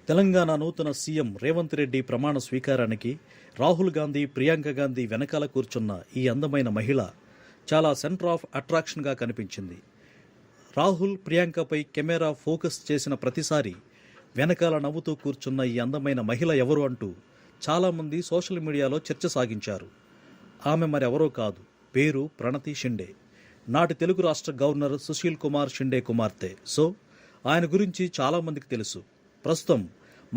తెలంగాణ నూతన సీఎం రేవంత్ రెడ్డి ప్రమాణ స్వీకారానికి రాహుల్ గాంధీ, ప్రియాంక గాంధీ వెనకాల కూర్చున్న ఈ అందమైన మహిళ చాలా సెంటర్ ఆఫ్ అట్రాక్షన్గా కనిపించింది. రాహుల్, ప్రియాంకపై కెమెరా ఫోకస్ చేసిన ప్రతిసారి వెనకాల నవ్వుతూ కూర్చున్న ఈ అందమైన మహిళ ఎవరు అంటూ చాలామంది సోషల్ మీడియాలో చర్చ సాగించారు. ఆమె మరెవరో కాదు, పేరు ప్రణతి షిండే. నాటి తెలుగు రాష్ట్ర గవర్నర్ సుశీల్ కుమార్ షిండే కుమార్తె. సో ఆయన గురించి చాలామందికి తెలుసు. ప్రస్తుతం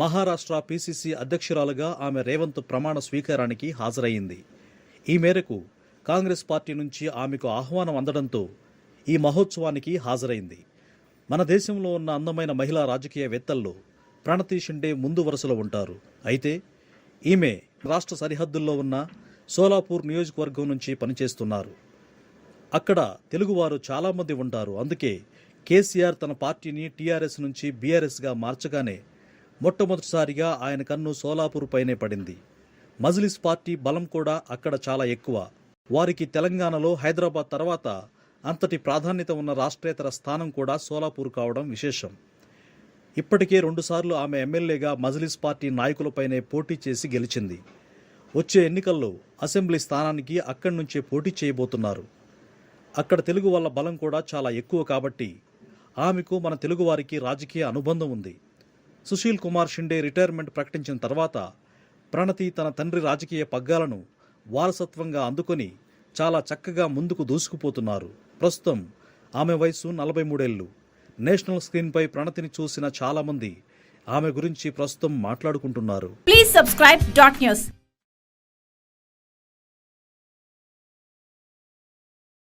మహారాష్ట్ర పీసీసీ అధ్యక్షురాలుగా ఆమె రేవంత్ ప్రమాణ స్వీకారానికి హాజరయ్యింది. ఈ మేరకు కాంగ్రెస్ పార్టీ నుంచి ఆమెకు ఆహ్వానం అందడంతో ఈ మహోత్సవానికి హాజరైంది. మన దేశంలో ఉన్న అందమైన మహిళా రాజకీయవేత్తల్లో ప్రణతి షిండే ముందు వరుసలో ఉంటారు. అయితే ఈమె రాష్ట్ర సరిహద్దుల్లో ఉన్న సోలాపూర్ నియోజకవర్గం నుంచి పనిచేస్తున్నారు. అక్కడ తెలుగువారు చాలామంది ఉంటారు. అందుకే కేసీఆర్ తన పార్టీని టీఆర్ఎస్ నుంచి బీఆర్ఎస్గా మార్చగానే మొట్టమొదటిసారిగా ఆయన కన్ను సోలాపూర్ పైనే పడింది. మజ్లిస్ పార్టీ బలం కూడా అక్కడ చాలా ఎక్కువ. వారికి తెలంగాణలో హైదరాబాద్ తర్వాత అంతటి ప్రాధాన్యత ఉన్న రాష్ట్రేతర స్థానం కూడా సోలాపూర్ కావడం విశేషం. ఇప్పటికే 2 సార్లు ఆమె ఎమ్మెల్యేగా మజ్లిస్ పార్టీ నాయకులపైనే పోటీ చేసి గెలిచింది. వచ్చే ఎన్నికల్లో అసెంబ్లీ స్థానానికి అక్కడి నుంచే పోటీ చేయబోతున్నారు. అక్కడ తెలుగు వాళ్ళ బలం కూడా చాలా ఎక్కువ కాబట్టి ఆమెకు మన తెలుగువారికి రాజకీయ అనుబంధం ఉంది. సుశీల్ కుమార్ షిండే రిటైర్మెంట్ ప్రకటించిన తర్వాత ప్రణతి తన తండ్రి రాజకీయ పగ్గాలను వారసత్వంగా అందుకొని చాలా చక్కగా ముందుకు దూసుకుపోతున్నారు. ప్రస్తుతం ఆమె వయసు 43 ఏళ్లు. నేషనల్ స్క్రీన్పై ప్రణతిని చూసిన చాలామంది ఆమె గురించి ప్రస్తుతం మాట్లాడుకుంటున్నారు. Please subscribe dot news.